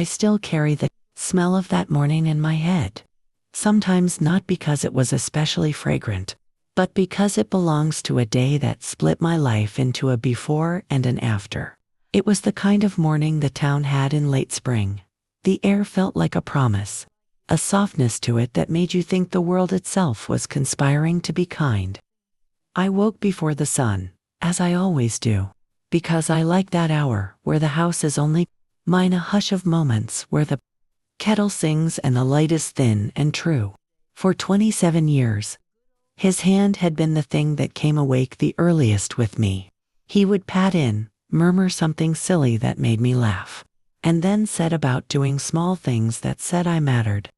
I still carry the smell of that morning in my head. Sometimes not because it was especially fragrant, but because it belongs to a day that split my life into a before and an after. It was the kind of morning the town had in late spring. The air felt like a promise, a softness to it that made you think the world itself was conspiring to be kind. I woke before the sun, as I always do, because I like that hour where the house is only mine, a hush of moments where the kettle sings and the light is thin and true. For 27 years, his hand had been the thing that came awake the earliest with me. He would pat in, murmur something silly that made me laugh, and then set about doing small things that said I mattered.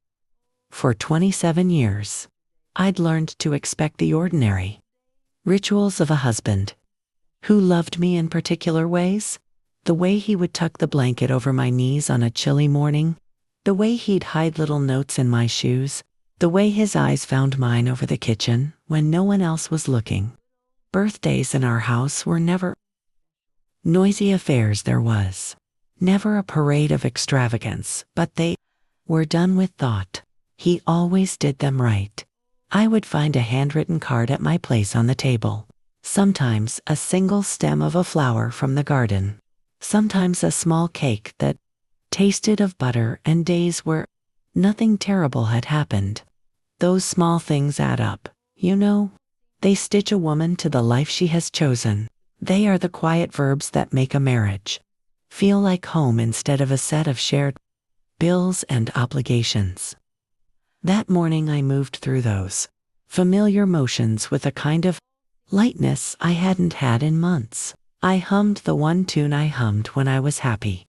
For 27 years, I'd learned to expect the ordinary rituals of a husband who loved me in particular ways. The way he would tuck the blanket over my knees on a chilly morning, the way he'd hide little notes in my shoes, the way his eyes found mine over the kitchen when no one else was looking. Birthdays in our house were never noisy affairs. There was never a parade of extravagance, but they were done with thought. He always did them right. I would find a handwritten card at my place on the table. Sometimes a single stem of a flower from the garden. Sometimes a small cake that tasted of butter, and days where nothing terrible had happened. Those small things add up, you know. They stitch a woman to the life she has chosen. They are the quiet verbs that make a marriage feel like home instead of a set of shared bills and obligations. That morning I moved through those familiar motions with a kind of lightness I hadn't had in months. I hummed the one tune I hummed when I was happy.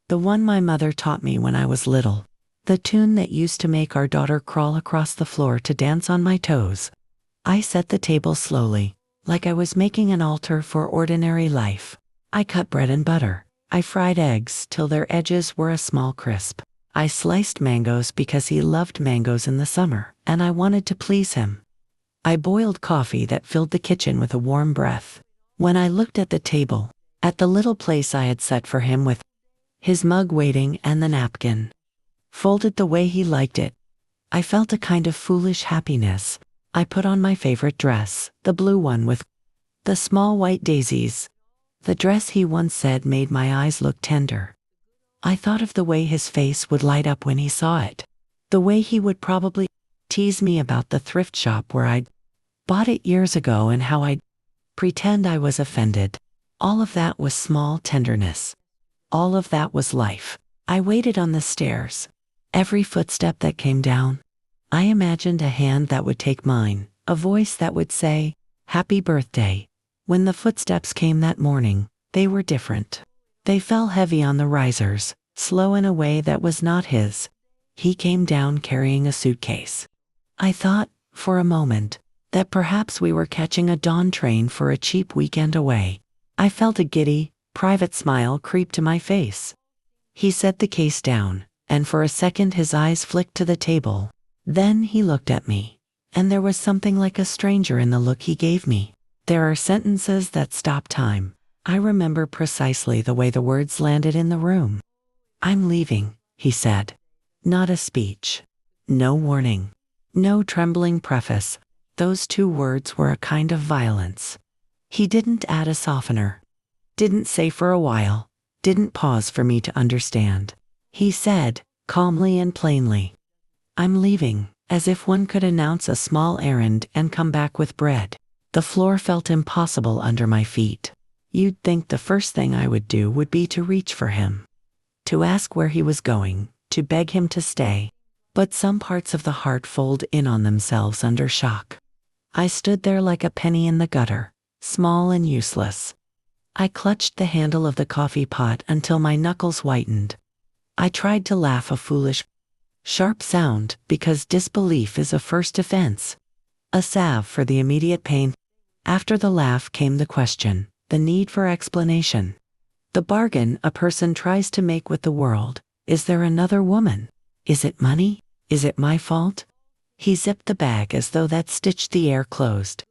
The one my mother taught me when I was little. The tune that used to make our daughter crawl across the floor to dance on my toes. I set the table slowly, like I was making an altar for ordinary life. I cut bread and butter. I fried eggs till their edges were a small crisp. I sliced mangoes because he loved mangoes in the summer, and I wanted to please him. I boiled coffee that filled the kitchen with a warm breath. When I looked at the table, at the little place I had set for him with his mug waiting and the napkin folded the way he liked it, I felt a kind of foolish happiness. I put on my favorite dress, the blue one with the small white daisies, the dress he once said made my eyes look tender. I thought of the way his face would light up when he saw it, the way he would probably tease me about the thrift shop where I'd bought it years ago and how I'd pretend I was offended. All of that was small tenderness. All of that was life. I waited on the stairs. Every footstep that came down, I imagined a hand that would take mine, a voice that would say, "Happy birthday." When the footsteps came that morning, they were different. They fell heavy on the risers, slow in a way that was not his. He came down carrying a suitcase. I thought, for a moment, that perhaps we were catching a dawn train for a cheap weekend away. I felt a giddy, private smile creep to my face. He set the case down, and for a second his eyes flicked to the table. Then he looked at me, and there was something like a stranger in the look he gave me. There are sentences that stop time. I remember precisely the way the words landed in the room. "I'm leaving," he said. Not a speech. No warning. No trembling preface. Those two words were a kind of violence. He didn't add a softener. Didn't say for a while. Didn't pause for me to understand. He said, calmly and plainly, "I'm leaving," as if one could announce a small errand and come back with bread. The floor felt impossible under my feet. You'd think the first thing I would do would be to reach for him, to ask where he was going, to beg him to stay. But some parts of the heart fold in on themselves under shock. I stood there like a penny in the gutter, small and useless. I clutched the handle of the coffee pot until my knuckles whitened. I tried to laugh, a foolish, sharp sound, because disbelief is a first offense, a salve for the immediate pain. After the laugh came the question, the need for explanation. The bargain a person tries to make with the world. Is there another woman? Is it money? Is it my fault? He zipped the bag as though that stitched the air closed,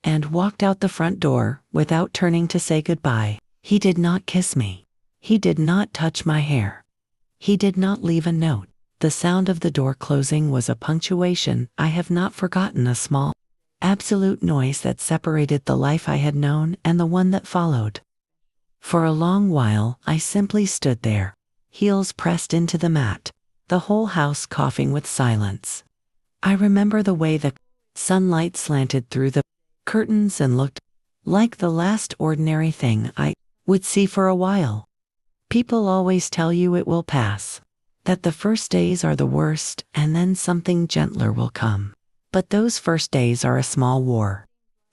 and walked out the front door without turning to say goodbye. He did not kiss me. He did not touch my hair. He did not leave a note. The sound of the door closing was a punctuation I have not forgotten, a small, absolute noise that separated the life I had known and the one that followed. For a long while, I simply stood there, heels pressed into the mat, the whole house coughing with silence. I remember the way the sunlight slanted through the curtains and looked like the last ordinary thing I would see for a while. People always tell you it will pass, that the first days are the worst and then something gentler will come. But those first days are a small war.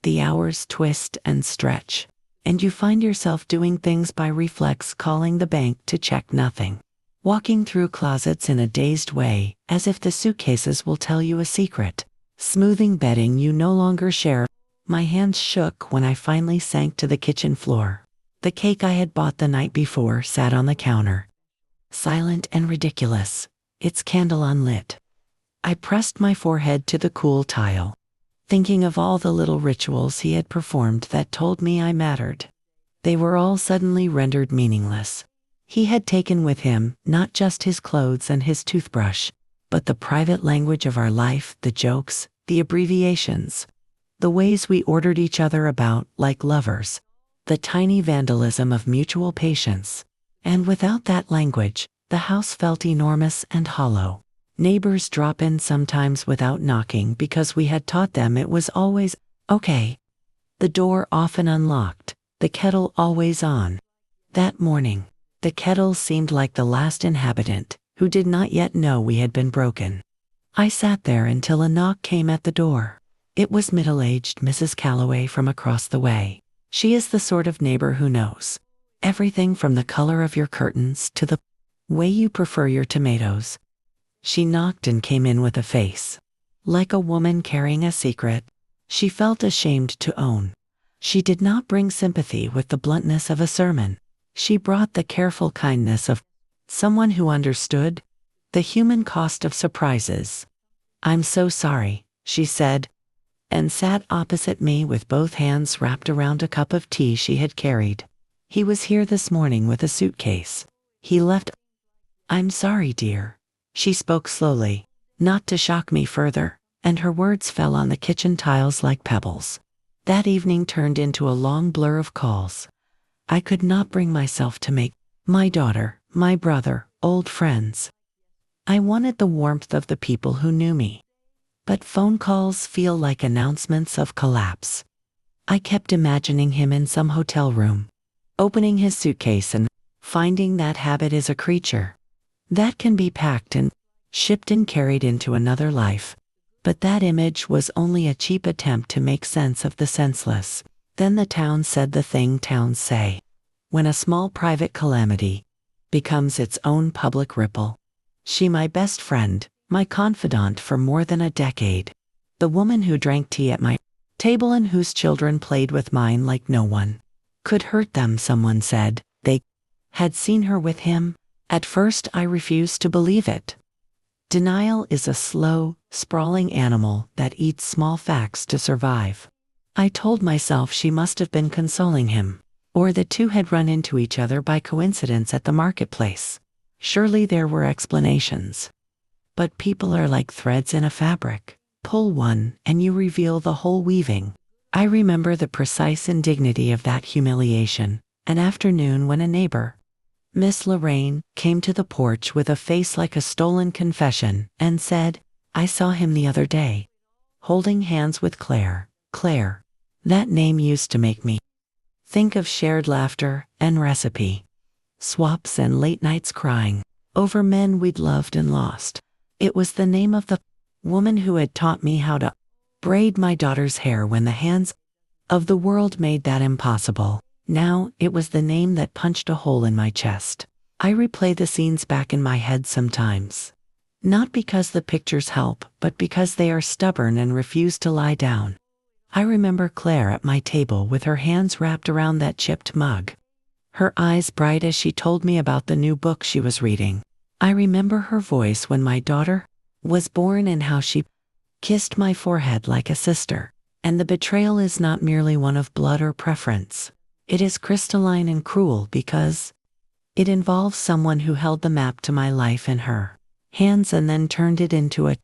The hours twist and stretch, and you find yourself doing things by reflex, calling the bank to check nothing, walking through closets in a dazed way, as if the suitcases will tell you a secret, smoothing bedding you no longer share. My hands shook when I finally sank to the kitchen floor. The cake I had bought the night before sat on the counter, silent and ridiculous, its candle unlit. I pressed my forehead to the cool tile, thinking of all the little rituals he had performed that told me I mattered. They were all suddenly rendered meaningless. He had taken with him not just his clothes and his toothbrush, but the private language of our life, the jokes, the abbreviations, the ways we ordered each other about like lovers, the tiny vandalism of mutual patience. And without that language, the house felt enormous and hollow. Neighbors drop in sometimes without knocking because we had taught them it was always okay. The door often unlocked, the kettle always on. That morning, the kettle seemed like the last inhabitant who did not yet know we had been broken. I sat there until a knock came at the door. It was middle-aged Mrs. Calloway from across the way. She is the sort of neighbor who knows everything from the color of your curtains to the way you prefer your tomatoes. She knocked and came in with a face like a woman carrying a secret she felt ashamed to own. She did not bring sympathy with the bluntness of a sermon. She brought the careful kindness of someone who understood the human cost of surprises. "I'm so sorry," she said, and sat opposite me with both hands wrapped around a cup of tea she had carried. "He was here this morning with a suitcase. He left." "I'm sorry, dear." She spoke slowly, not to shock me further, and her words fell on the kitchen tiles like pebbles. That evening turned into a long blur of calls. I could not bring myself to make my daughter, my brother, old friends. I wanted the warmth of the people who knew me. But phone calls feel like announcements of collapse. I kept imagining him in some hotel room, opening his suitcase and finding that habit is a creature that can be packed and shipped and carried into another life. But that image was only a cheap attempt to make sense of the senseless. Then the town said the thing towns say when a small private calamity becomes its own public ripple. She, my best friend, my confidant for more than a decade, the woman who drank tea at my table and whose children played with mine like no one could hurt them. Someone said they had seen her with him. At first I refused to believe it. Denial is a slow, sprawling animal that eats small facts to survive. I told myself she must have been consoling him, or the two had run into each other by coincidence at the marketplace. Surely there were explanations. But people are like threads in a fabric. Pull one and you reveal the whole weaving. I remember the precise indignity of that humiliation. An afternoon when a neighbor, Miss Lorraine, came to the porch with a face like a stolen confession and said, "I saw him the other day, holding hands with Claire." Claire. That name used to make me think of shared laughter and recipe swaps and late nights crying over men we'd loved and lost. It was the name of the woman who had taught me how to braid my daughter's hair when the hands of the world made that impossible. Now, it was the name that punched a hole in my chest. I replay the scenes back in my head sometimes. Not because the pictures help, but because they are stubborn and refuse to lie down. I remember Claire at my table with her hands wrapped around that chipped mug, her eyes bright as she told me about the new book she was reading. I remember her voice when my daughter was born and how she kissed my forehead like a sister. And the betrayal is not merely one of blood or preference. It is crystalline and cruel because It involves someone who held the map to my life in her hands and then turned it into a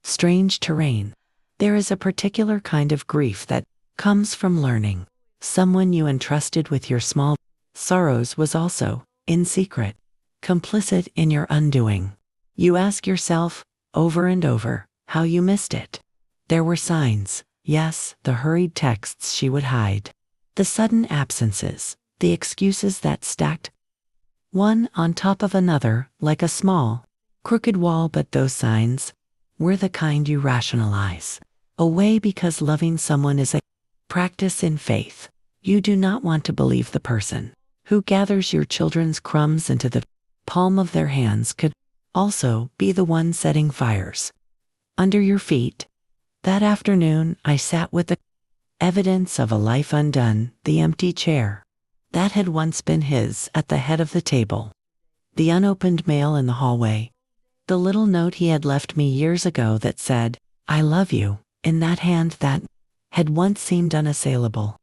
strange terrain. There is a particular kind of grief that comes from learning someone you entrusted with your small sorrows was also, in secret, complicit in your undoing. You ask yourself, over and over, how you missed it. There were signs, yes, the hurried texts she would hide, the sudden absences, the excuses that stacked one on top of another like a small, crooked wall, but those signs were the kind you rationalize away because loving someone is a practice in faith. You do not want to believe the person who gathers your children's crumbs into the palm of their hands could also be the one setting fires under your feet. That afternoon, I sat with the evidence of a life undone, the empty chair that had once been his at the head of the table, the unopened mail in the hallway, the little note he had left me years ago that said, "I love you," in that hand that had once seemed unassailable.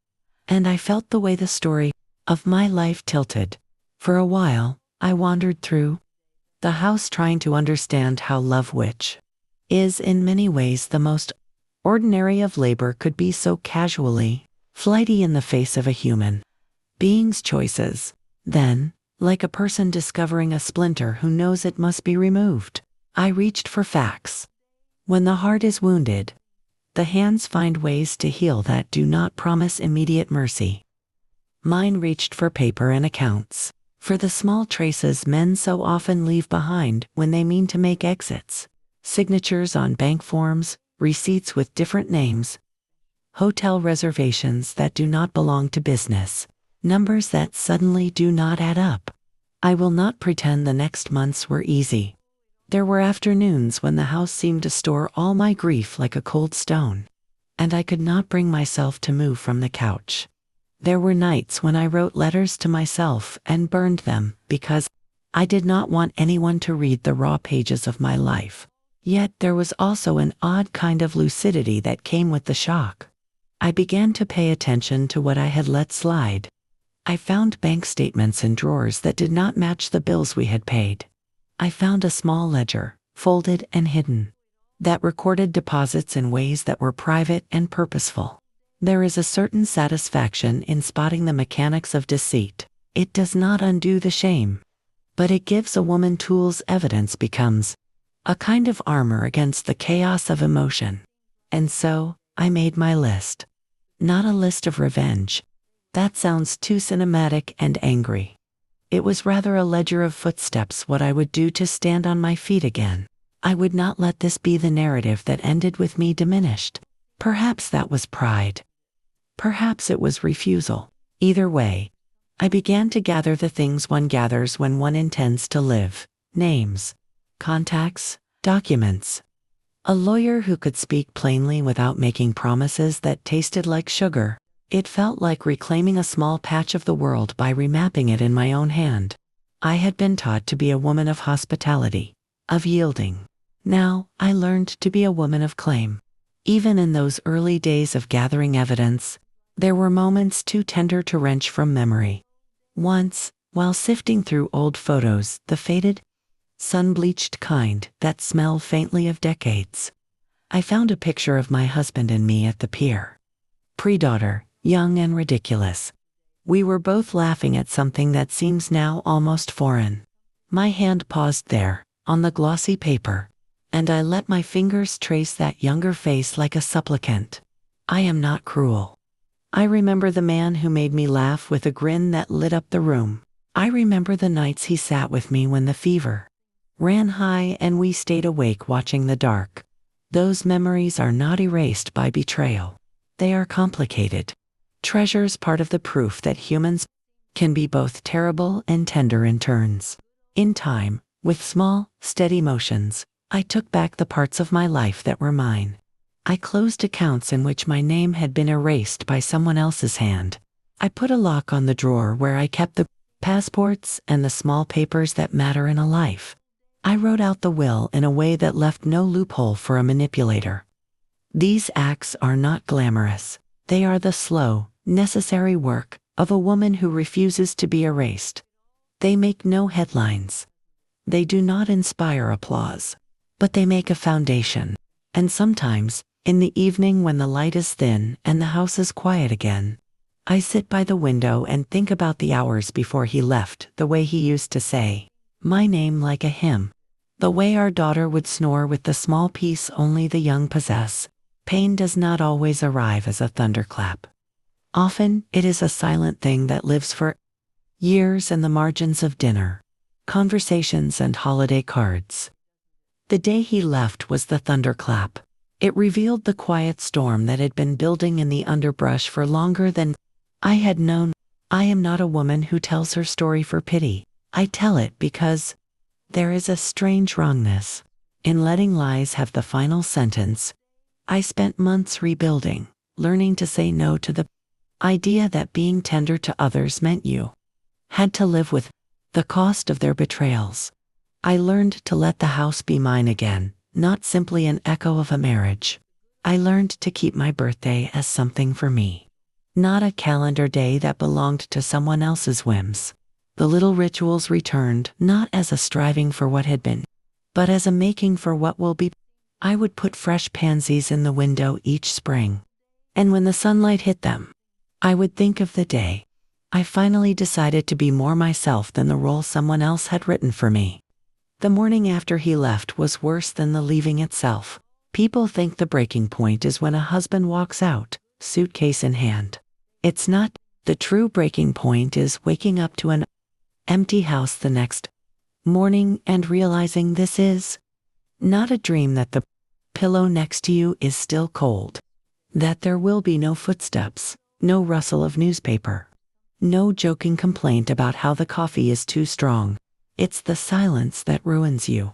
And I felt the way the story of my life tilted. For a while, I wandered through the house trying to understand how love, which is in many ways the most ordinary of labor, could be so casually flighty in the face of a human being's choices. Then, like a person discovering a splinter who knows it must be removed, I reached for facts. When the heart is wounded, the hands find ways to heal that do not promise immediate mercy. Mine reached for paper and accounts, for the small traces men so often leave behind when they mean to make exits. Signatures on bank forms, receipts with different names, hotel reservations that do not belong to business, numbers that suddenly do not add up. I will not pretend the next months were easy. There were afternoons when the house seemed to store all my grief like a cold stone, and I could not bring myself to move from the couch. There were nights when I wrote letters to myself and burned them because I did not want anyone to read the raw pages of my life. Yet there was also an odd kind of lucidity that came with the shock. I began to pay attention to what I had let slide. I found bank statements in drawers that did not match the bills we had paid. I found a small ledger, folded and hidden, that recorded deposits in ways that were private and purposeful. There is a certain satisfaction in spotting the mechanics of deceit. It does not undo the shame, but it gives a woman tools. Evidence becomes a kind of armor against the chaos of emotion. And so, I made my list. Not a list of revenge. That sounds too cinematic and angry. It was rather a ledger of footsteps, what I would do to stand on my feet again. I would not let this be the narrative that ended with me diminished. Perhaps that was pride. Perhaps it was refusal. Either way, I began to gather the things one gathers when one intends to live: names, contacts, documents. A lawyer who could speak plainly without making promises that tasted like sugar. It felt like reclaiming a small patch of the world by remapping it in my own hand. I had been taught to be a woman of hospitality, of yielding. Now, I learned to be a woman of claim. Even in those early days of gathering evidence, there were moments too tender to wrench from memory. Once, while sifting through old photos, the faded, sun-bleached kind that smell faintly of decades, I found a picture of my husband and me at the pier. Pre-daughter, young and ridiculous. We were both laughing at something that seems now almost foreign. My hand paused there, on the glossy paper, and I let my fingers trace that younger face like a supplicant. I am not cruel. I remember the man who made me laugh with a grin that lit up the room. I remember the nights he sat with me when the fever ran high and we stayed awake watching the dark. Those memories are not erased by betrayal. They are complicated treasures, part of the proof that humans can be both terrible and tender in turns. In time, with small, steady motions, I took back the parts of my life that were mine. I closed accounts in which my name had been erased by someone else's hand. I put a lock on the drawer where I kept the passports and the small papers that matter in a life. I wrote out the will in a way that left no loophole for a manipulator. These acts are not glamorous. They are the slow, necessary work of a woman who refuses to be erased. They make no headlines. They do not inspire applause. But they make a foundation. And sometimes, in the evening when the light is thin and the house is quiet again, I sit by the window and think about the hours before he left, the way he used to say my name like a hymn, the way our daughter would snore with the small peace only the young possess. Pain does not always arrive as a thunderclap. Often, it is a silent thing that lives for years in the margins of dinner, conversations, and holiday cards. The day he left was the thunderclap. It revealed the quiet storm that had been building in the underbrush for longer than I had known. I am not a woman who tells her story for pity. I tell it because there is a strange wrongness in letting lies have the final sentence. I spent months rebuilding, learning to say no to the idea that being tender to others meant you had to live with the cost of their betrayals. I learned to let the house be mine again, not simply an echo of a marriage. I learned to keep my birthday as something for me, not a calendar day that belonged to someone else's whims. The little rituals returned, not as a striving for what had been, but as a making for what will be. I would put fresh pansies in the window each spring, and when the sunlight hit them, I would think of the day I finally decided to be more myself than the role someone else had written for me. The morning after he left was worse than the leaving itself. People think the breaking point is when a husband walks out, suitcase in hand. It's not. The true breaking point is waking up to an empty house the next morning and realizing this is not a dream, that the pillow next to you is still cold, that there will be no footsteps, no rustle of newspaper, no joking complaint about how the coffee is too strong. It's the silence that ruins you.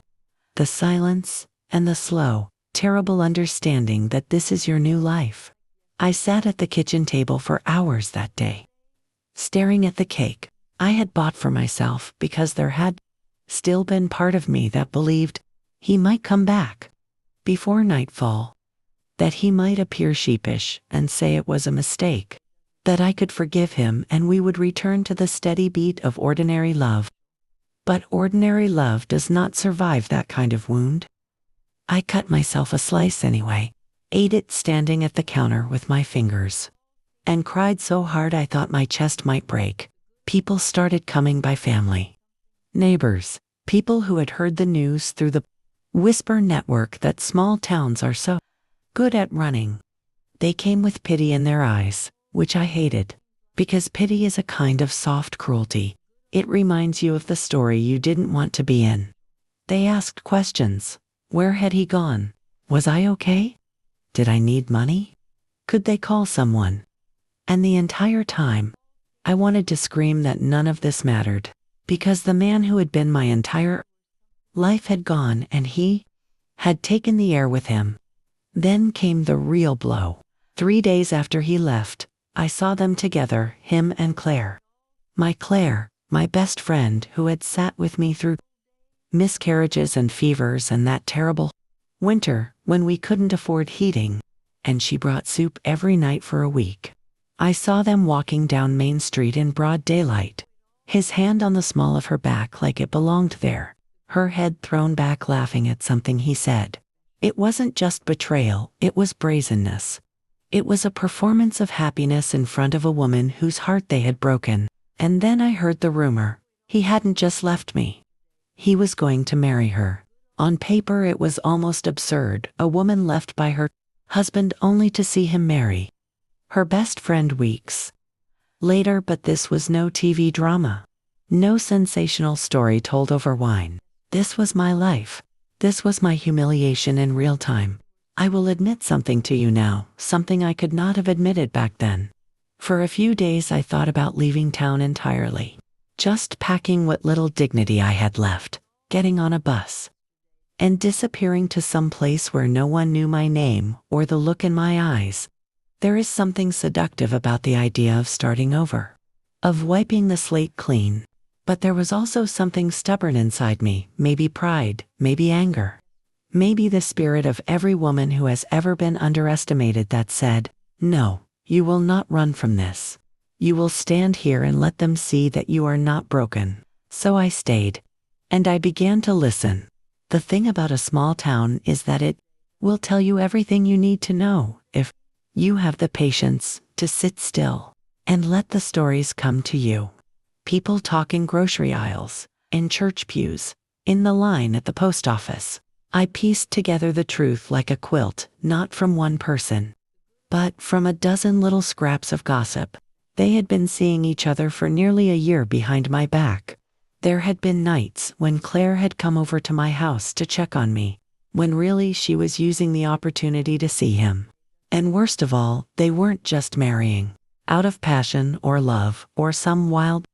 The silence and the slow, terrible understanding that this is your new life. I sat at the kitchen table for hours that day, staring at the cake I had bought for myself because there had still been part of me that believed he might come back before nightfall, that he might appear sheepish and say it was a mistake, that I could forgive him and we would return to the steady beat of ordinary love. But ordinary love does not survive that kind of wound. I cut myself a slice anyway, ate it standing at the counter with my fingers, and cried so hard I thought my chest might break. People started coming by, family, neighbors, people who had heard the news through the whisper network that small towns are so good at running. They came with pity in their eyes, which I hated, because pity is a kind of soft cruelty. It reminds you of the story you didn't want to be in. They asked questions. Where had he gone? Was I okay? Did I need money? Could they call someone? And the entire time, I wanted to scream that none of this mattered, because the man who had been my entire life had gone and he had taken the air with him. Then came the real blow. 3 days after he left, I saw them together, him and Claire. My Claire, my best friend who had sat with me through miscarriages and fevers and that terrible winter when we couldn't afford heating, and she brought soup every night for a week. I saw them walking down Main Street in broad daylight, his hand on the small of her back like it belonged there, her head thrown back laughing at something he said. It wasn't just betrayal, it was brazenness. It was a performance of happiness in front of a woman whose heart they had broken. And then I heard the rumor. He hadn't just left me. He was going to marry her. On paper it was almost absurd, a woman left by her husband only to see him marry her best friend weeks later. But this was no TV drama. No sensational story told over wine. This was my life. This was my humiliation in real time. I will admit something to you now, something I could not have admitted back then. For a few days I thought about leaving town entirely, just packing what little dignity I had left, getting on a bus, and disappearing to some place where no one knew my name or the look in my eyes. There is something seductive about the idea of starting over, of wiping the slate clean. But there was also something stubborn inside me, maybe pride, maybe anger, maybe the spirit of every woman who has ever been underestimated that said, no. You will not run from this. You will stand here and let them see that you are not broken. So I stayed. And I began to listen. The thing about a small town is that it will tell you everything you need to know if you have the patience to sit still and let the stories come to you. People talk in grocery aisles, in church pews, in the line at the post office. I pieced together the truth like a quilt, not from one person, but from a dozen little scraps of gossip. They had been seeing each other for nearly a year behind my back. There had been nights when Claire had come over to my house to check on me, when really she was using the opportunity to see him. And worst of all, they weren't just marrying, out of passion or love or some wild,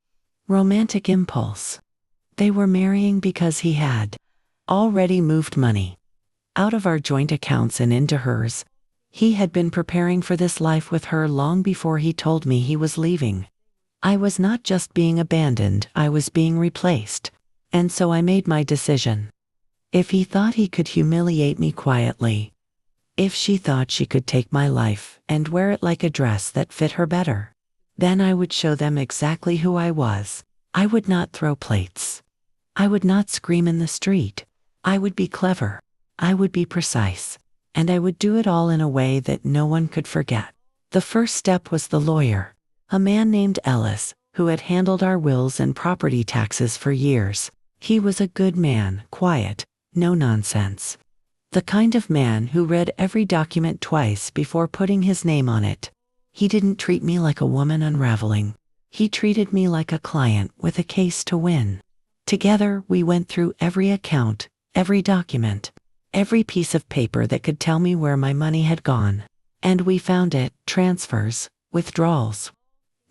romantic impulse. They were marrying because he had already moved money out of our joint accounts and into hers. He had been preparing for this life with her long before he told me he was leaving. I was not just being abandoned, I was being replaced. And so I made my decision. If he thought he could humiliate me quietly, if she thought she could take my life and wear it like a dress that fit her better, then I would show them exactly who I was. I would not throw plates. I would not scream in the street. I would be clever. I would be precise. And I would do it all in a way that no one could forget. The first step was the lawyer, a man named Ellis, who had handled our wills and property taxes for years. He was a good man, quiet, no nonsense. The kind of man who read every document twice before putting his name on it. He didn't treat me like a woman unraveling. He treated me like a client with a case to win. Together, we went through every account, every document, every piece of paper that could tell me where my money had gone. And we found it: transfers, withdrawals,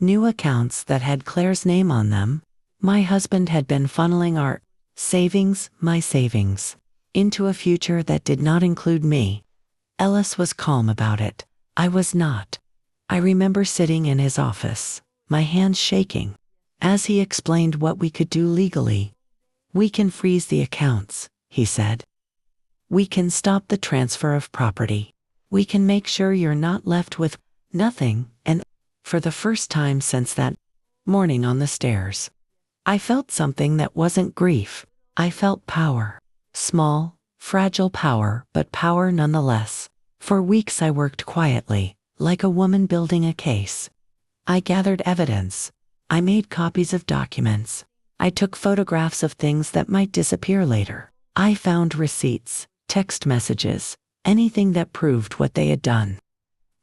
new accounts that had Claire's name on them. My husband had been funneling our savings, my savings, into a future that did not include me. Ellis was calm about it. I was not. I remember sitting in his office, my hands shaking, as he explained what we could do legally. We can freeze the accounts, he said. We can stop the transfer of property. We can make sure you're not left with nothing. And for the first time since that morning on the stairs, I felt something that wasn't grief. I felt power. Small, fragile power, but power nonetheless. For weeks I worked quietly, like a woman building a case. I gathered evidence. I made copies of documents. I took photographs of things that might disappear later. I found receipts, text messages, anything that proved what they had done.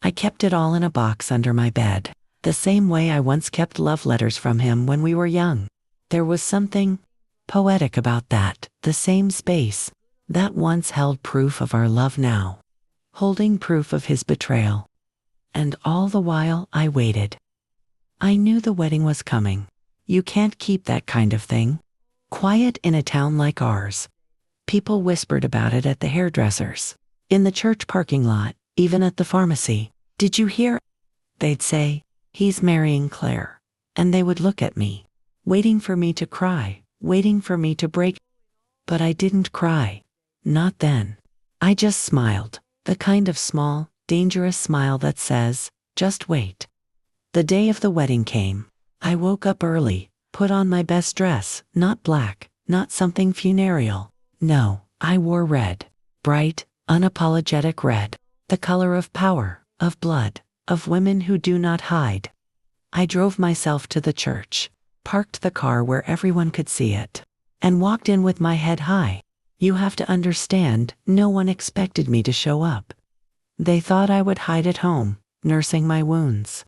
I kept it all in a box under my bed, the same way I once kept love letters from him when we were young. There was something poetic about that, the same space that once held proof of our love now, holding proof of his betrayal. And all the while I waited. I knew the wedding was coming. You can't keep that kind of thing quiet in a town like ours. People whispered about it at the hairdressers, in the church parking lot, even at the pharmacy. Did you hear? They'd say, he's marrying Claire. And they would look at me, waiting for me to cry, waiting for me to break. But I didn't cry. Not then. I just smiled, the kind of small, dangerous smile that says, just wait. The day of the wedding came. I woke up early, put on my best dress, not black, not something funereal. No, I wore red. Bright, unapologetic red. The color of power, of blood, of women who do not hide. I drove myself to the church, parked the car where everyone could see it, and walked in with my head high. You have to understand, no one expected me to show up. They thought I would hide at home, nursing my wounds.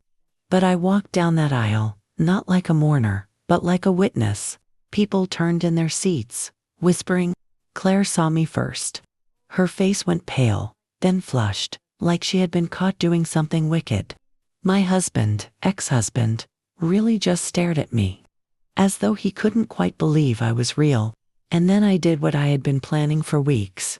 But I walked down that aisle, not like a mourner, but like a witness. People turned in their seats, whispering. Claire saw me first. Her face went pale, then flushed, like she had been caught doing something wicked. My husband, ex-husband, really just stared at me, as though he couldn't quite believe I was real. And then I did what I had been planning for weeks.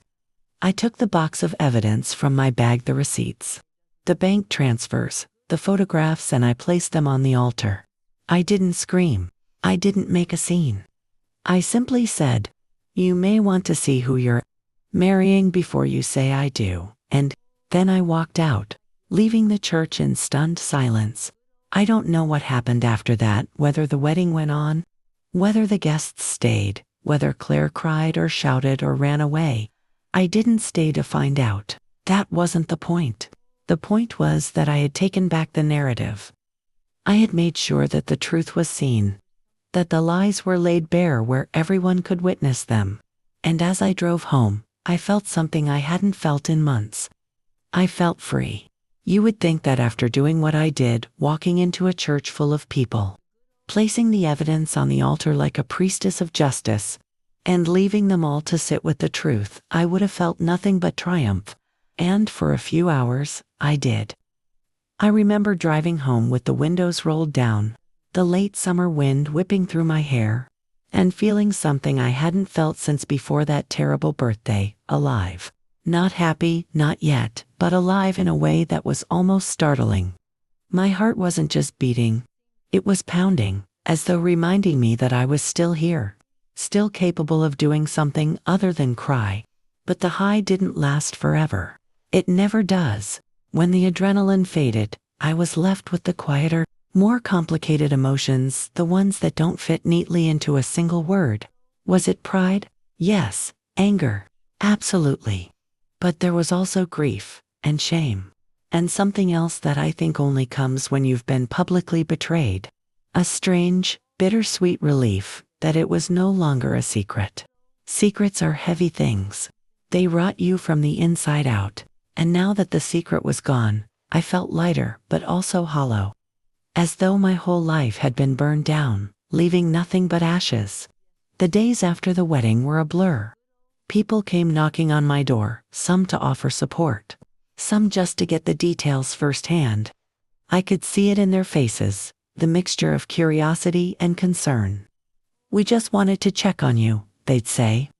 I took the box of evidence from my bag, the receipts, the bank transfers, the photographs, and I placed them on the altar. I didn't scream. I didn't make a scene. I simply said, you may want to see who you're marrying before you say I do. And then I walked out, leaving the church in stunned silence. I don't know what happened after that, whether the wedding went on, Whether the guests stayed, whether Claire cried or shouted or ran away, I didn't stay to find out. That wasn't the point. The point was that I had taken back the narrative. I had made sure that the truth was seen, that the lies were laid bare where everyone could witness them. And as I drove home, I felt something I hadn't felt in months. I felt free. You would think that after doing what I did, walking into a church full of people, placing the evidence on the altar like a priestess of justice, and leaving them all to sit with the truth, I would have felt nothing but triumph. And for a few hours, I did. I remember driving home with the windows rolled down, the late summer wind whipping through my hair, and feeling something I hadn't felt since before that terrible birthday, alive. Not happy, not yet, but alive in a way that was almost startling. My heart wasn't just beating, it was pounding, as though reminding me that I was still here, still capable of doing something other than cry. But the high didn't last forever. It never does. When the adrenaline faded, I was left with the quieter, more complicated emotions, the ones that don't fit neatly into a single word. Was it pride? Yes. Anger? Absolutely. But there was also grief, and shame, and something else that I think only comes when you've been publicly betrayed. A strange, bittersweet relief that it was no longer a secret. Secrets are heavy things. They rot you from the inside out, and now that the secret was gone, I felt lighter but also hollow. As though my whole life had been burned down, leaving nothing but ashes. The days after the wedding were a blur. People came knocking on my door, some to offer support, some just to get the details firsthand. I could see it in their faces, the mixture of curiosity and concern. "We just wanted to check on you," they'd say.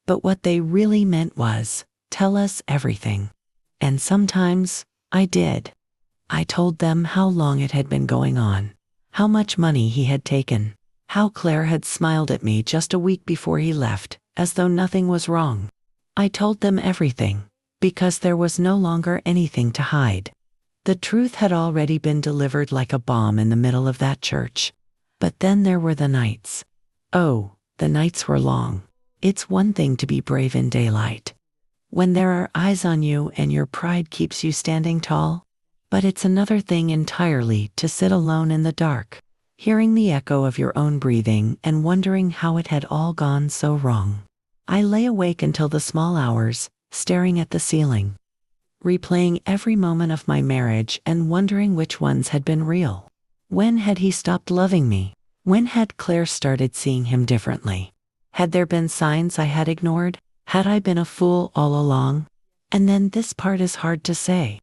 But what they really meant was, "Tell us everything." And sometimes, I did. I told them how long it had been going on, how much money he had taken, how Claire had smiled at me just a week before he left, as though nothing was wrong. I told them everything, because there was no longer anything to hide. The truth had already been delivered like a bomb in the middle of that church. But then there were the nights. Oh, the nights were long. It's one thing to be brave in daylight, when there are eyes on you and your pride keeps you standing tall. But it's another thing entirely to sit alone in the dark, hearing the echo of your own breathing and wondering how it had all gone so wrong. I lay awake until the small hours, staring at the ceiling, replaying every moment of my marriage and wondering which ones had been real. When had he stopped loving me? When had Claire started seeing him differently? Had there been signs I had ignored? Had I been a fool all along? And then this part is hard to say.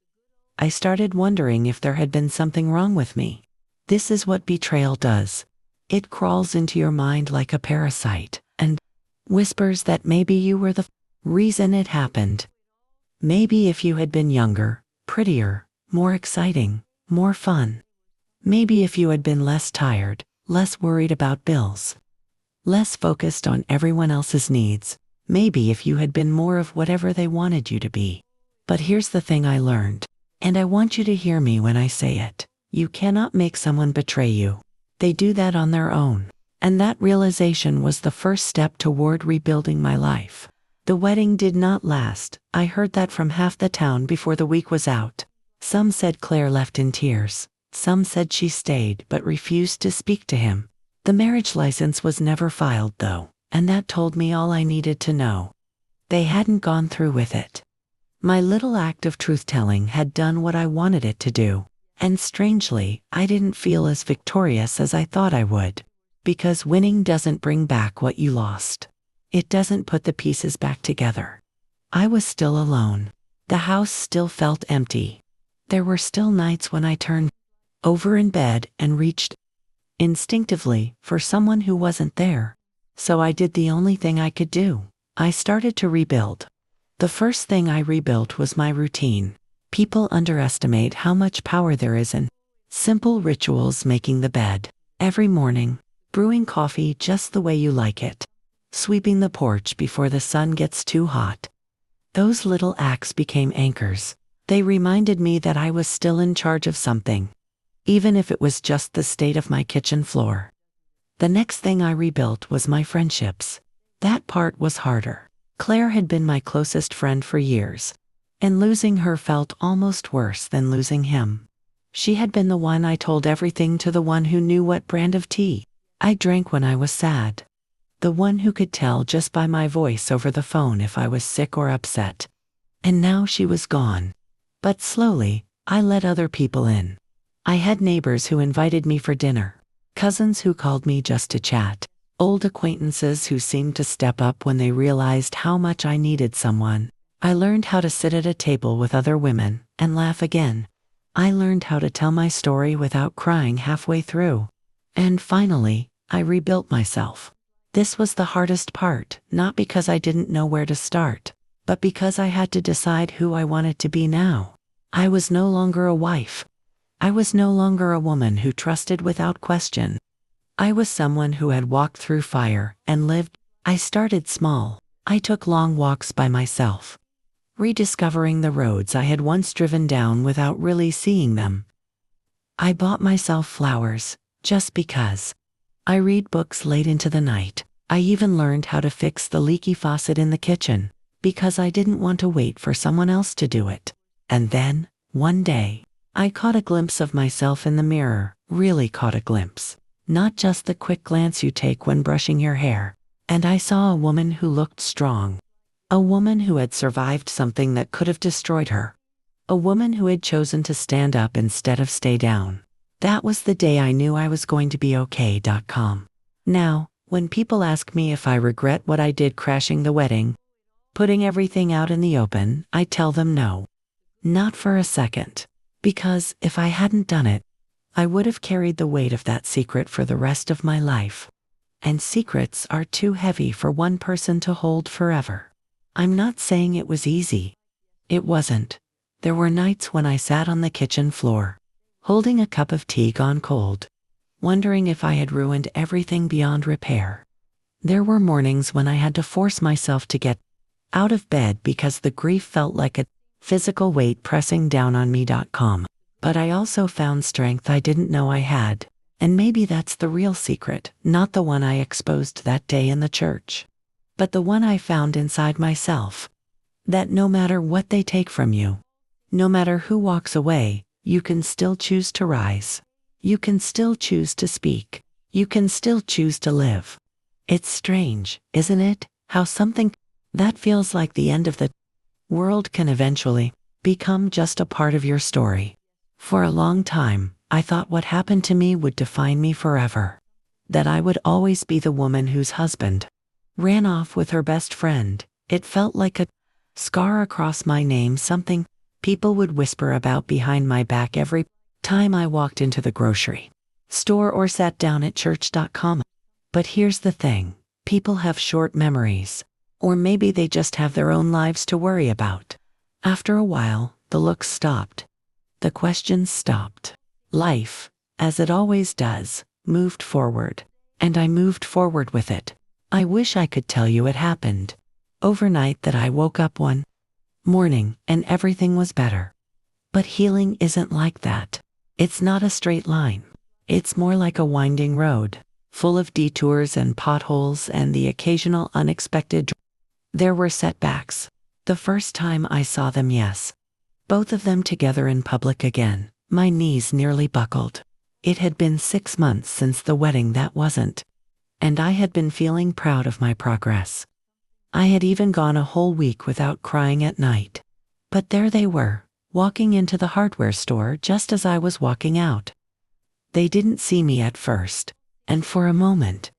I started wondering if there had been something wrong with me. This is what betrayal does. It crawls into your mind like a parasite, and whispers that maybe you were the reason it happened. Maybe if you had been younger, prettier, more exciting, more fun. Maybe if you had been less tired, less worried about bills, less focused on everyone else's needs. Maybe if you had been more of whatever they wanted you to be. But here's the thing I learned, and I want you to hear me when I say it. You cannot make someone betray you. They do that on their own. And that realization was the first step toward rebuilding my life. The wedding did not last. I heard that from half the town before the week was out. Some said Claire left in tears. Some said she stayed but refused to speak to him. The marriage license was never filed though, and that told me all I needed to know. They hadn't gone through with it. My little act of truth-telling had done what I wanted it to do. And strangely, I didn't feel as victorious as I thought I would. Because winning doesn't bring back what you lost. It doesn't put the pieces back together. I was still alone. The house still felt empty. There were still nights when I turned over in bed and reached instinctively for someone who wasn't there. So I did the only thing I could do. I started to rebuild. The first thing I rebuilt was my routine. People underestimate how much power there is in simple rituals: making the bed every morning, brewing coffee just the way you like it, sweeping the porch before the sun gets too hot. Those little acts became anchors. They reminded me that I was still in charge of something, even if it was just the state of my kitchen floor. The next thing I rebuilt was my friendships. That part was harder. Claire had been my closest friend for years, and losing her felt almost worse than losing him. She had been the one I told everything to, the one who knew what brand of tea I drank when I was sad, the one who could tell just by my voice over the phone if I was sick or upset. And now she was gone. But slowly, I let other people in. I had neighbors who invited me for dinner, cousins who called me just to chat, old acquaintances who seemed to step up when they realized how much I needed someone. I learned how to sit at a table with other women and laugh again. I learned how to tell my story without crying halfway through. And finally, I rebuilt myself. This was the hardest part, not because I didn't know where to start, but because I had to decide who I wanted to be now. I was no longer a wife. I was no longer a woman who trusted without question. I was someone who had walked through fire and lived. I started small. I took long walks by myself, rediscovering the roads I had once driven down without really seeing them. I bought myself flowers, just because. I read books late into the night. I even learned how to fix the leaky faucet in the kitchen, because I didn't want to wait for someone else to do it. And then, one day, I caught a glimpse of myself in the mirror, really caught a glimpse. Not just the quick glance you take when brushing your hair. And I saw a woman who looked strong. A woman who had survived something that could have destroyed her. A woman who had chosen to stand up instead of stay down. That was the day I knew I was going to be okay.com. Now, when people ask me if I regret what I did crashing the wedding, putting everything out in the open, I tell them no. Not for a second. Because if I hadn't done it, I would have carried the weight of that secret for the rest of my life. And secrets are too heavy for one person to hold forever. I'm not saying it was easy. It wasn't. There were nights when I sat on the kitchen floor, holding a cup of tea gone cold, wondering if I had ruined everything beyond repair. There were mornings when I had to force myself to get out of bed because the grief felt like a physical weight pressing down on me.com. But I also found strength I didn't know I had. And maybe that's the real secret, not the one I exposed that day in the church, but the one I found inside myself. That no matter what they take from you, no matter who walks away, you can still choose to rise. You can still choose to speak. You can still choose to live. It's strange, isn't it, how something that feels like the end of the world can eventually become just a part of your story. For a long time, I thought what happened to me would define me forever. That I would always be the woman whose husband ran off with her best friend. It felt like a scar across my name, something people would whisper about behind my back every time I walked into the grocery store or sat down at church.com. But here's the thing, people have short memories. Or maybe they just have their own lives to worry about. After a while, the looks stopped. The questions stopped. Life, as it always does, moved forward. And I moved forward with it. I wish I could tell you it happened overnight, that I woke up one morning and everything was better. But healing isn't like that. It's not a straight line. It's more like a winding road, full of detours and potholes and the occasional unexpected. There were setbacks. The first time I saw them, yes. Both of them together in public again. My knees nearly buckled. It had been 6 months since the wedding that wasn't. And I had been feeling proud of my progress. I had even gone a whole week without crying at night. But there they were, walking into the hardware store just as I was walking out. They didn't see me at first, and for a moment,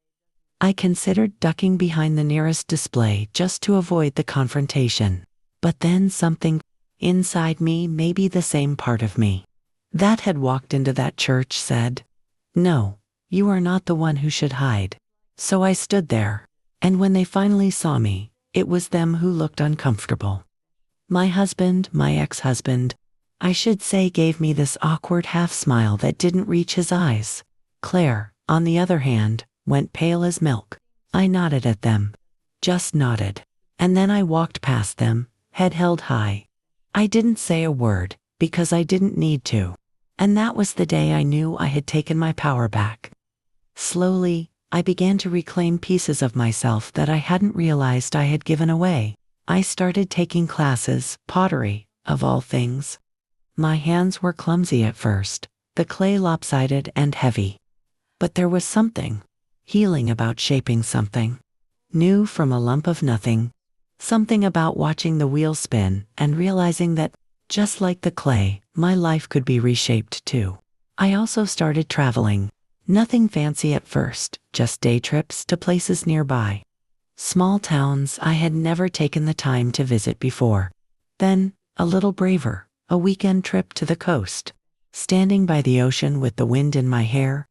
I considered ducking behind the nearest display just to avoid the confrontation. But then something inside me, maybe the same part of me that had walked into that church, said, "No, you are not the one who should hide." So I stood there, and when they finally saw me, it was them who looked uncomfortable. My husband, my ex-husband, I should say, gave me this awkward half smile that didn't reach his eyes. Claire, on the other hand, went pale as milk. I nodded at them. Just nodded. And then I walked past them, head held high. I didn't say a word, because I didn't need to. And that was the day I knew I had taken my power back. Slowly, I began to reclaim pieces of myself that I hadn't realized I had given away. I started taking classes, pottery, of all things. My hands were clumsy at first, the clay lopsided and heavy. But there was something healing about shaping something new from a lump of nothing. Something about watching the wheel spin and realizing that, just like the clay, my life could be reshaped too. I also started traveling. Nothing fancy at first, just day trips to places nearby. Small towns I had never taken the time to visit before. Then, a little braver, a weekend trip to the coast. Standing by the ocean with the wind in my hair,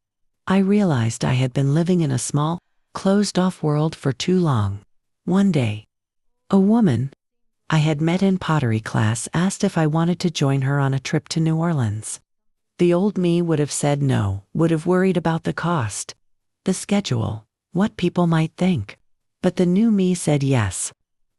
I realized I had been living in a small, closed-off world for too long. One day, a woman I had met in pottery class asked if I wanted to join her on a trip to New Orleans. The old me would have said no, would have worried about the cost, the schedule, what people might think. But the new me said yes.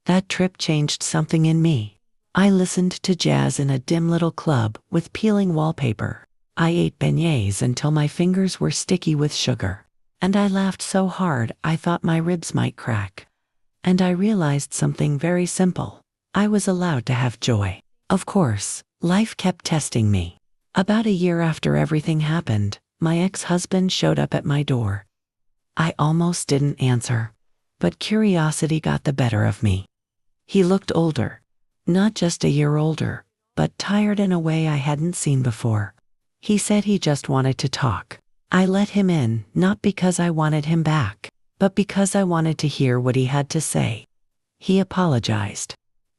That trip changed something in me. I listened to jazz in a dim little club with peeling wallpaper. I ate beignets until my fingers were sticky with sugar. And I laughed so hard I thought my ribs might crack. And I realized something very simple. I was allowed to have joy. Of course, life kept testing me. About a year after everything happened, my ex-husband showed up at my door. I almost didn't answer, but curiosity got the better of me. He looked older, not just a year older, but tired in a way I hadn't seen before. He said he just wanted to talk. I let him in, not because I wanted him back, but because I wanted to hear what he had to say. He apologized,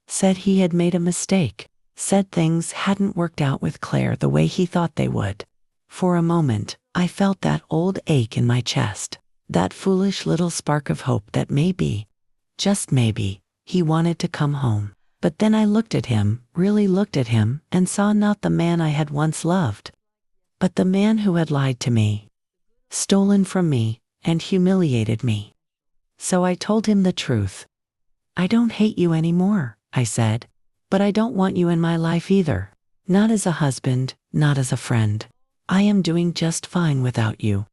said he had made a mistake, said things hadn't worked out with Claire the way he thought they would. For a moment, I felt that old ache in my chest, that foolish little spark of hope that maybe, just maybe, he wanted to come home. But then I looked at him, really looked at him, and saw not the man I had once loved, but the man who had lied to me, stolen from me, and humiliated me. So I told him the truth. I don't hate you anymore, I said, but I don't want you in my life either. Not as a husband, not as a friend. I am doing just fine without you.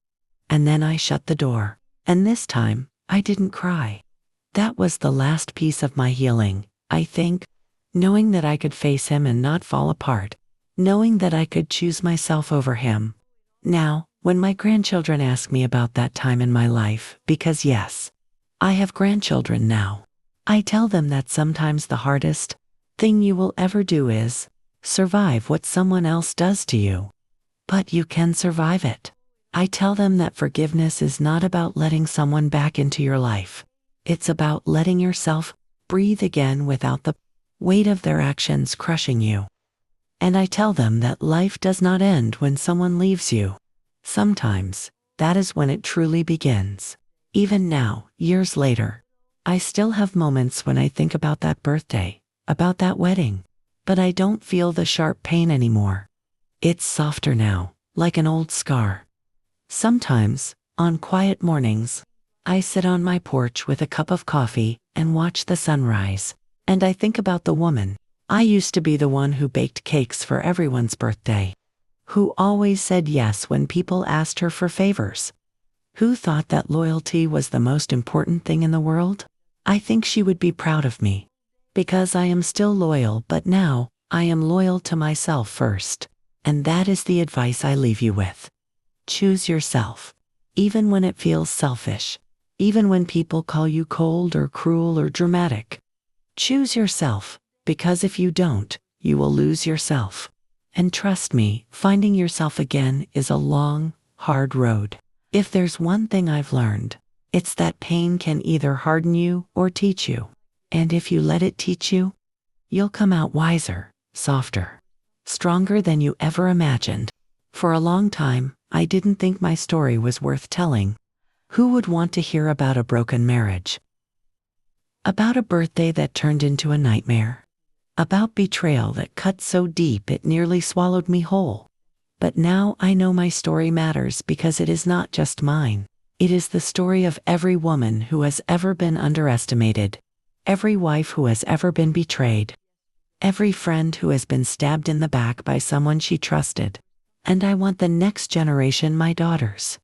And then I shut the door. And this time, I didn't cry. That was the last piece of my healing, I think, knowing that I could face him and not fall apart, knowing that I could choose myself over him. Now, when my grandchildren ask me about that time in my life, because yes, I have grandchildren now, I tell them that sometimes the hardest thing you will ever do is survive what someone else does to you. But you can survive it. I tell them that forgiveness is not about letting someone back into your life. It's about letting yourself breathe again without the weight of their actions crushing you. And I tell them that life does not end when someone leaves you. Sometimes, that is when it truly begins. Even now, years later, I still have moments when I think about that birthday, about that wedding, but I don't feel the sharp pain anymore. It's softer now, like an old scar. Sometimes, on quiet mornings, I sit on my porch with a cup of coffee and watch the sunrise, and I think about the woman. I used to be the one who baked cakes for everyone's birthday, who always said yes when people asked her for favors, who thought that loyalty was the most important thing in the world. I think she would be proud of me, because I am still loyal, but now, I am loyal to myself first. And that is the advice I leave you with. Choose yourself, even when it feels selfish, even when people call you cold or cruel or dramatic. Choose yourself, because if you don't, you will lose yourself. And trust me, finding yourself again is a long, hard road. If there's one thing I've learned, it's that pain can either harden you or teach you. And if you let it teach you, you'll come out wiser, softer, stronger than you ever imagined. For a long time, I didn't think my story was worth telling. Who would want to hear about a broken marriage? About a birthday that turned into a nightmare? About betrayal that cut so deep it nearly swallowed me whole? But now I know my story matters because it is not just mine. It is the story of every woman who has ever been underestimated, every wife who has ever been betrayed, every friend who has been stabbed in the back by someone she trusted. And I want the next generation, my daughters,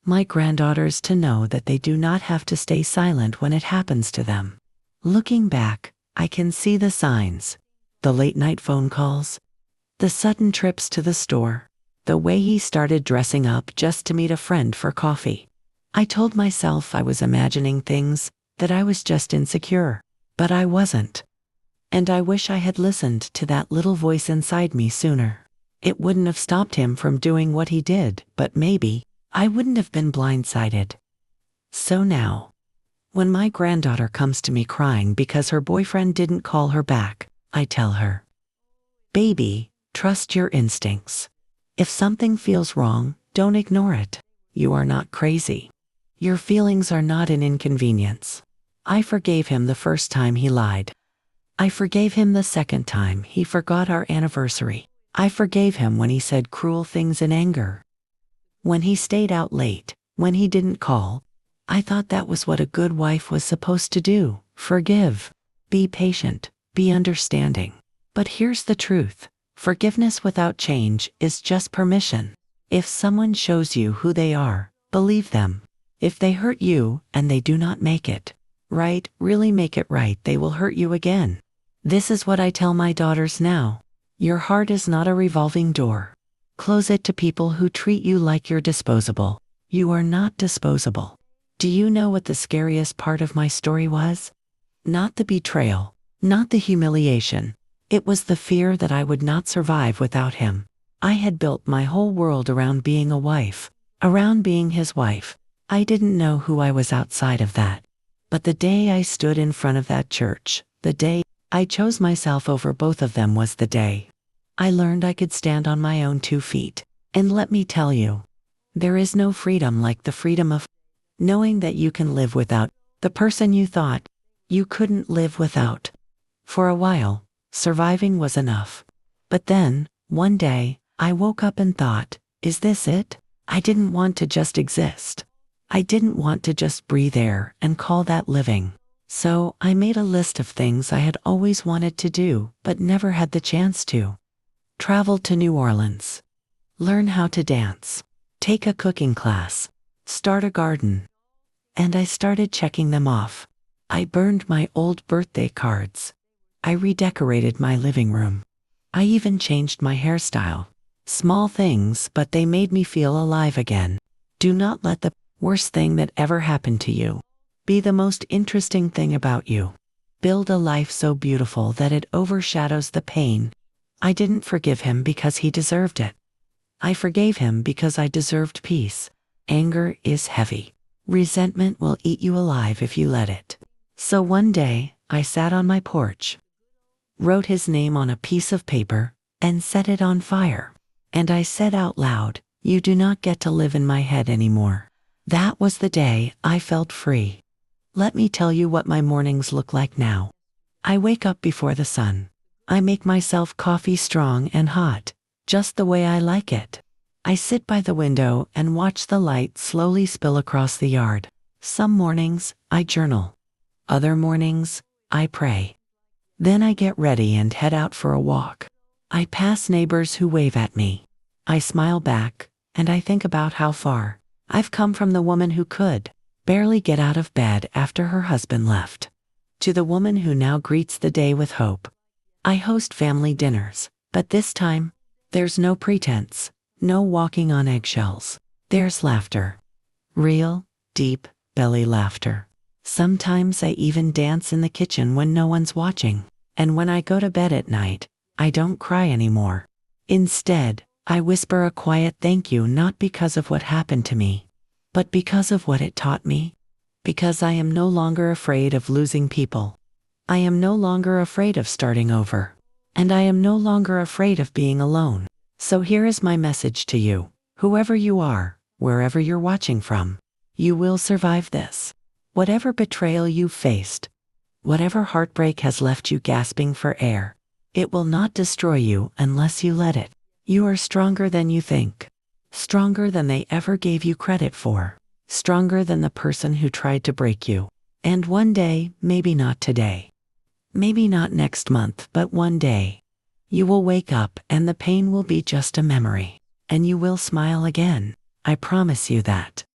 my granddaughters to know that they do not have to stay silent when it happens to them. Looking back, I can see the signs, the late-night phone calls, the sudden trips to the store, the way he started dressing up just to meet a friend for coffee. I told myself I was imagining things, that I was just insecure, but I wasn't. And I wish I had listened to that little voice inside me sooner. It wouldn't have stopped him from doing what he did, but maybe I wouldn't have been blindsided. So now, when my granddaughter comes to me crying because her boyfriend didn't call her back, I tell her, "Baby, trust your instincts. If something feels wrong, don't ignore it. You are not crazy. Your feelings are not an inconvenience." I forgave him the first time he lied. I forgave him the second time he forgot our anniversary. I forgave him when he said cruel things in anger. When he stayed out late, when he didn't call, I thought that was what a good wife was supposed to do. Forgive. Be patient. Be understanding. But here's the truth. Forgiveness without change is just permission. If someone shows you who they are, believe them. If they hurt you and they do not make it right, really make it right, they will hurt you again. This is what I tell my daughters now. Your heart is not a revolving door. Close it to people who treat you like you're disposable. You are not disposable. Do you know what the scariest part of my story was? Not the betrayal, not the humiliation. It was the fear that I would not survive without him. I had built my whole world around being a wife, around being his wife. I didn't know who I was outside of that. But the day I stood in front of that church, the day I chose myself over both of them was the day I learned I could stand on my own 2 feet. And let me tell you, there is no freedom like the freedom of knowing that you can live without the person you thought you couldn't live without. For a while, surviving was enough. But then, one day, I woke up and thought, is this it? I didn't want to just exist. I didn't want to just breathe air and call that living. So I made a list of things I had always wanted to do but never had the chance to. Travel to New Orleans. Learn how to dance. Take a cooking class. Start a garden. And I started checking them off. I burned my old birthday cards. I redecorated my living room. I even changed my hairstyle. Small things, but they made me feel alive again. Do not let the worst thing that ever happened to you be the most interesting thing about you. Build a life so beautiful that it overshadows the pain. I didn't forgive him because he deserved it. I forgave him because I deserved peace. Anger is heavy. Resentment will eat you alive if you let it. So one day, I sat on my porch, wrote his name on a piece of paper, and set it on fire. And I said out loud, "You do not get to live in my head anymore." That was the day I felt free. Let me tell you what my mornings look like now. I wake up before the sun. I make myself coffee strong and hot, just the way I like it. I sit by the window and watch the light slowly spill across the yard. Some mornings, I journal. Other mornings, I pray. Then I get ready and head out for a walk. I pass neighbors who wave at me. I smile back, and I think about how far I've come from the woman who could barely get out of bed after her husband left, to the woman who now greets the day with hope. I host family dinners, but this time, there's no pretense, no walking on eggshells. There's laughter. Real, deep, belly laughter. Sometimes I even dance in the kitchen when no one's watching. And when I go to bed at night, I don't cry anymore. Instead, I whisper a quiet thank you, not because of what happened to me, but because of what it taught me. Because I am no longer afraid of losing people. I am no longer afraid of starting over. And I am no longer afraid of being alone. So here is my message to you. Whoever you are, wherever you're watching from, you will survive this. Whatever betrayal you've faced, whatever heartbreak has left you gasping for air, it will not destroy you unless you let it. You are stronger than you think. Stronger than they ever gave you credit for. Stronger than the person who tried to break you. And one day, maybe not today, maybe not next month, but one day, you will wake up and the pain will be just a memory. And you will smile again. I promise you that.